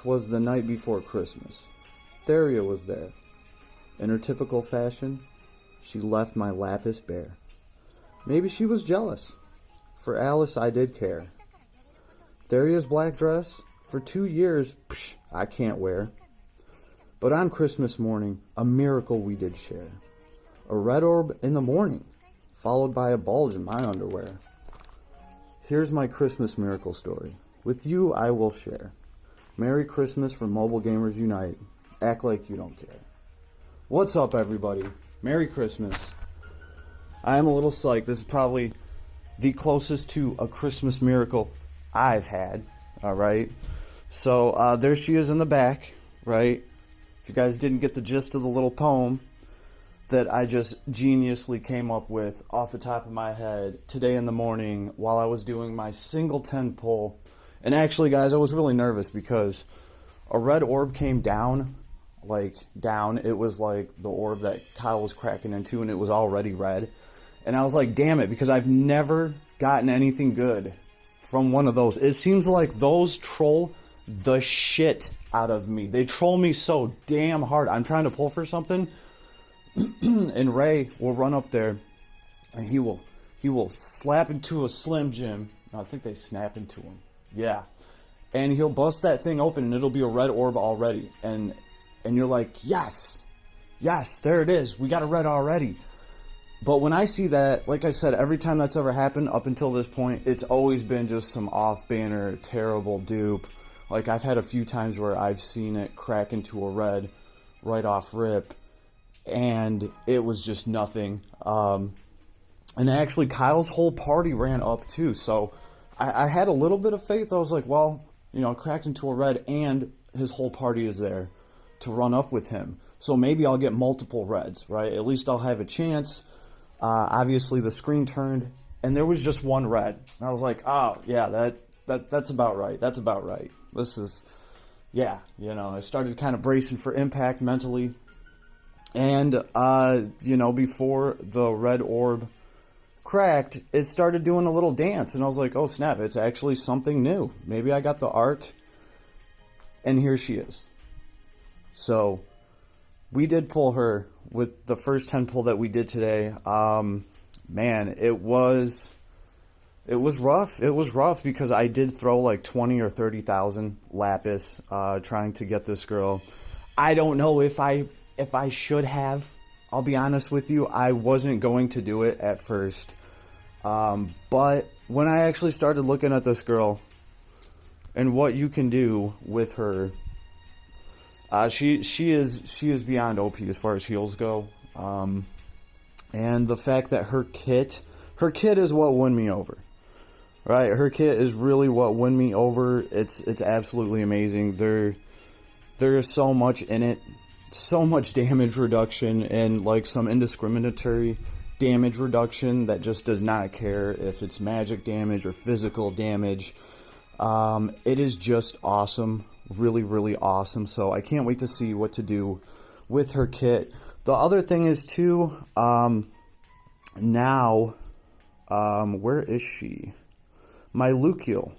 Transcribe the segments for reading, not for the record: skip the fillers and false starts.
'Twas the night before Christmas. Theria was there. In her typical fashion, she left my lapis bare. Maybe she was jealous. For Alice I did care. Theria's black dress, for 2 years, I can't wear. But on Christmas morning, a miracle we did share. A red orb in the morning, followed by a bulge in my underwear. Here's my Christmas miracle story. With you I will share. Merry Christmas from Mobile Gamers Unite. Act like you don't care. What's up, everybody? Merry Christmas. I am a little psyched. This is probably the closest to a Christmas miracle I've had. Alright? So, there she is in the back, right? If you guys didn't get the gist of the little poem that I just geniusly came up with off the top of my head today in the morning while I was doing my single 10 pull. And actually, guys, I was really nervous because a red orb came down, It was like the orb that Kyle was cracking into, and it was already red. And I was like, damn it, because I've never gotten anything good from one of those. It seems like those troll the shit out of me. They troll me so damn hard. I'm trying to pull for something, and Ray will run up there, and he will slap into a Slim Jim. I think they snap into him. Yeah. And he'll bust that thing open, and it'll be a red orb already. And you're like, yes, there it is. We got a red already. But when I see that, like I said, every time that's ever happened up until this point, it's always been just some off-banner, terrible dupe. Like, I've had a few times where I've seen it crack into a red right off rip, and it was just nothing. And actually, Kyle's whole party ran up, too, so I had a little bit of faith. I was like, well, cracked into a red, and his whole party is there to run up with him. So maybe I'll get multiple reds, right? At least I'll have a chance. Obviously, the screen turned, and there was just one red. And I was like, oh, yeah, that's about right. That's about right. This is, yeah, I started kind of bracing for impact mentally. And, before the red orb cracked, it started doing a little dance, and I was like, oh snap, it's actually something new. Maybe I got the arc, and here she is. So we did pull her with the first 10 pull that we did today. Man, it was rough. It was rough because I did throw like 20 or 30,000 lapis trying to get this girl. I don't know if I should have. I'll be honest with you, I wasn't going to do it at first. But when I actually started looking at this girl and what you can do with her, she is beyond OP as far as heals go. And the fact that her kit is what won me over. Right? Her kit is really what won me over. It's absolutely amazing. There is so much in it. So much damage reduction and like some indiscriminatory damage reduction that just does not care if it's magic damage or physical damage. It is just awesome. Really, really awesome. So I can't wait to see what to do with her kit. The other thing is too, now, where is she? My Luciole.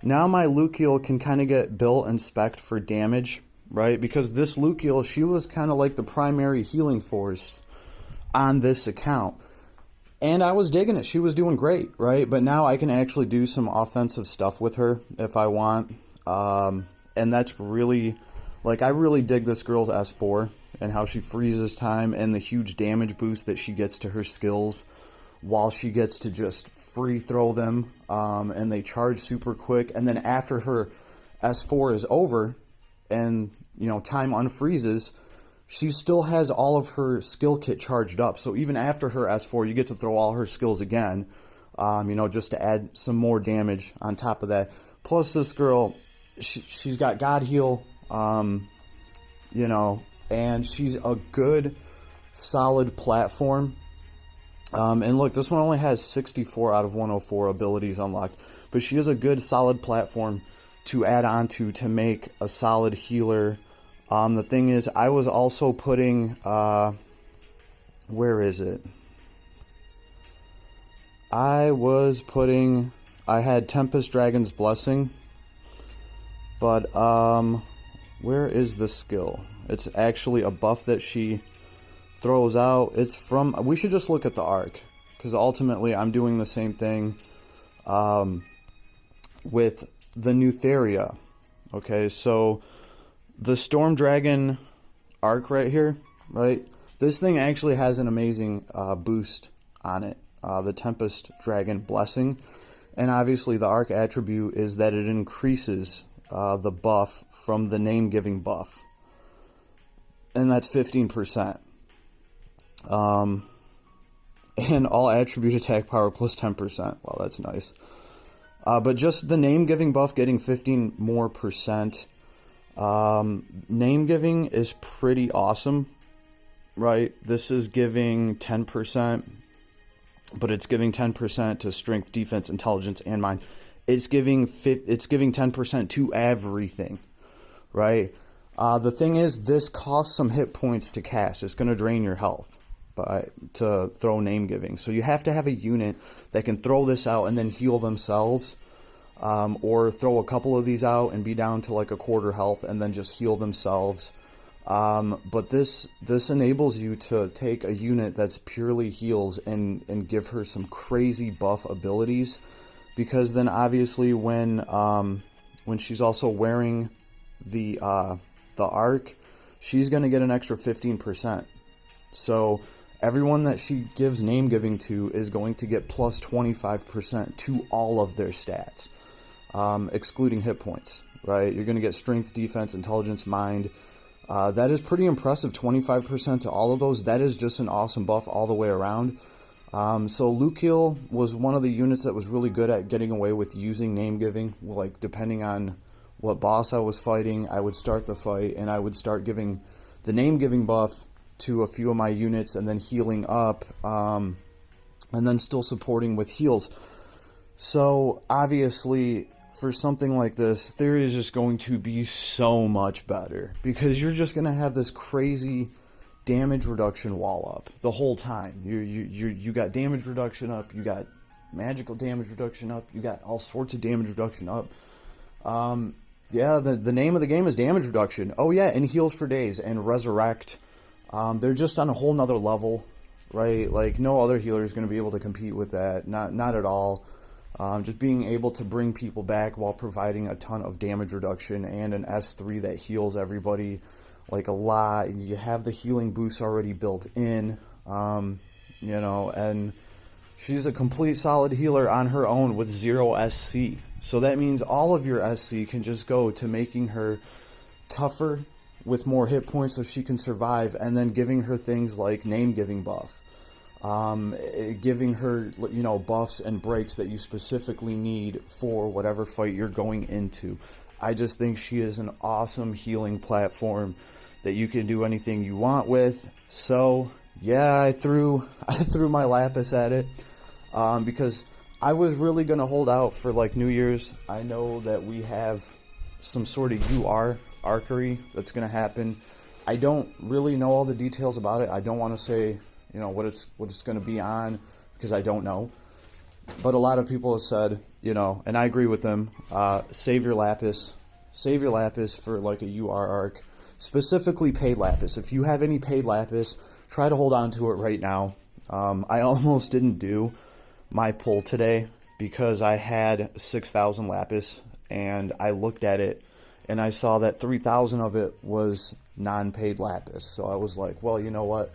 Now my Luciole can kind of get built and spec'd for damage. Right, because this Luciole, she was kind of like the primary healing force on this account. And I was digging it. She was doing great, right? But now I can actually do some offensive stuff with her if I want. And that's really, I really dig this girl's S4 and how she freezes time and the huge damage boost that she gets to her skills while she gets to just free throw them. And they charge super quick. And then after her S4 is over, and time unfreezes, she still has all of her skill kit charged up. So even after her S4, you get to throw all her skills again, just to add some more damage on top of that. Plus this girl, she's got God Heal, and she's a good solid platform. And look, this one only has 64 out of 104 abilities unlocked, but she is a good solid platform to add on to make a solid healer. The thing is, I was also putting, where is it? I had Tempest Dragon's Blessing, But, where is the skill? It's actually a buff that she throws out. It's from... We should just look at the arc, because ultimately I'm doing the same thing with the new Theria. Okay, so the Storm Dragon arc right here, right? This thing actually has an amazing boost on it. The Tempest Dragon Blessing. And obviously the arc attribute is that it increases the buff from the name-giving buff. And that's 15%. And all attribute attack power plus 10%. Wow, that's nice. But just the name-giving buff getting 15 more percent. Name-giving is pretty awesome, right? This is giving 10%, but it's giving 10% to strength, defense, intelligence, and mind. It's giving 10% to everything, right? The thing is, this costs some hit points to cast. It's going to drain your health to throw name giving. So you have to have a unit that can throw this out and then heal themselves, or throw a couple of these out and be down to like a quarter health and then just heal themselves. But this enables you to take a unit that's purely heals and give her some crazy buff abilities, because then obviously when she's also wearing the arc, she's going to get an extra 15%. So everyone that she gives name giving to is going to get plus 25% to all of their stats, excluding hit points, right? You're going to get strength, defense, intelligence, mind. That is pretty impressive, 25% to all of those. That is just an awesome buff all the way around. So Lukiel was one of the units that was really good at getting away with using name giving. Like, depending on what boss I was fighting, I would start the fight and I would start giving the name giving buff to a few of my units and then healing up, and then still supporting with heals. So obviously for something like this, Theria is just going to be so much better, because you're just going to have this crazy damage reduction wall up the whole time. You got damage reduction up, you got magical damage reduction up, you got all sorts of damage reduction up. Yeah, the name of the game is damage reduction. Oh yeah, and heals for days and resurrect. They're just on a whole nother level, right? Like, no other healer is going to be able to compete with that. Not at all. Just being able to bring people back while providing a ton of damage reduction and an S3 that heals everybody like a lot. You have the healing boost already built in, you know, and she's a complete solid healer on her own with 0 SC. So that means all of your SC can just go to making her tougher with more hit points so she can survive, and then giving her things like name giving buff, giving her, you know, buffs and breaks that you specifically need for whatever fight you're going into. I just think she is an awesome healing platform that you can do anything you want with. So yeah, I threw my Lapis at it, because I was really gonna hold out for like New Year's. I know that we have some sort of UR archery that's going to happen. I don't really know all the details about it. I don't want to say, you know, what it's going to be on, because I don't know. But a lot of people have said, you know, and I agree with them, save your Lapis for like a UR arc, specifically paid Lapis. If you have any paid Lapis, try to hold on to it right now. I almost didn't do my pull today because I had 6,000 Lapis, and I looked at it and I saw that 3,000 of it was non-paid Lapis. So I was like, well, you know what?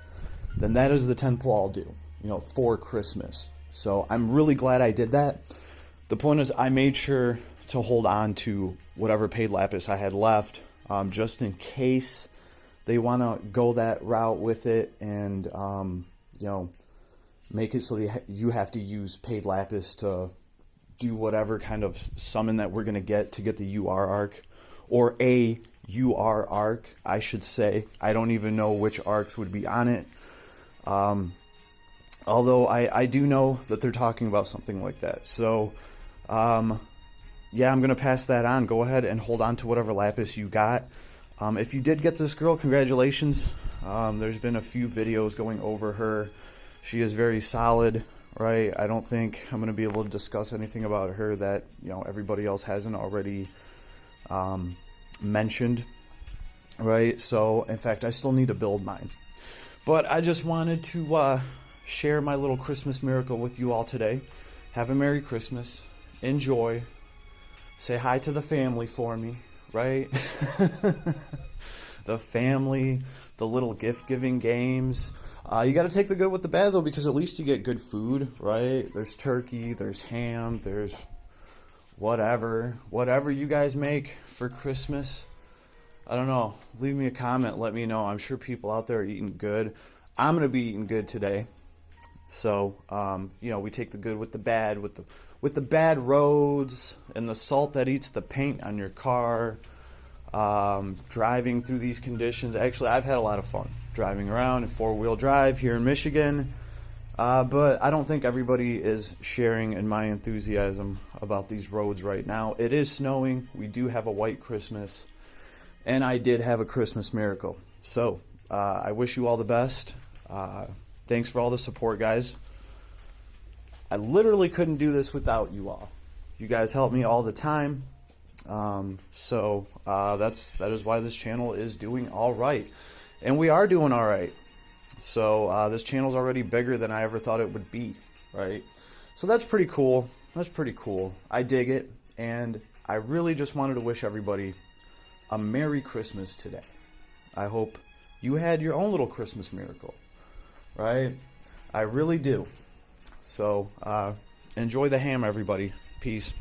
Then that is the 10 pull I'll do, you know, for Christmas. So I'm really glad I did that. The point is, I made sure to hold on to whatever paid Lapis I had left, just in case they want to go that route with it and, you know, make it so you have to use paid Lapis to do whatever kind of summon that we're going to get the UR arc. Or a UR arc, I should say. I don't even know which arcs would be on it. Although I do know that they're talking about something like that. So, yeah, I'm going to pass that on. Go ahead and hold on to whatever Lapis you got. If you did get this girl, congratulations. There's been a few videos going over her. She is very solid, right? I don't think I'm going to be able to discuss anything about her that, you know, everybody else hasn't already mentioned, right? So, in fact, I still need to build mine. But I just wanted to share my little Christmas miracle with you all today. Have a Merry Christmas. Enjoy. Say hi to the family for me, right? The family, the little gift-giving games. You got to take the good with the bad, though, because at least you get good food, right? There's turkey, there's ham, there's whatever you guys make for Christmas. I don't know. Leave me a comment. Let me know. I'm sure people out there are eating good. I'm going to be eating good today. So, we take the good with the bad, with the bad roads and the salt that eats the paint on your car. Driving through these conditions. Actually, I've had a lot of fun driving around in four-wheel drive here in Michigan. But I don't think everybody is sharing in my enthusiasm about these roads right now. It is snowing. We do have a white Christmas. And I did have a Christmas miracle. So, I wish you all the best. Thanks for all the support, guys. I literally couldn't do this without you all. You guys help me all the time. That is why this channel is doing all right. And we are doing all right. So, this channel's already bigger than I ever thought it would be, right? So that's pretty cool. I dig it. And I really just wanted to wish everybody a Merry Christmas today. I hope you had your own little Christmas miracle, right? I really do. So, enjoy the ham, everybody. Peace.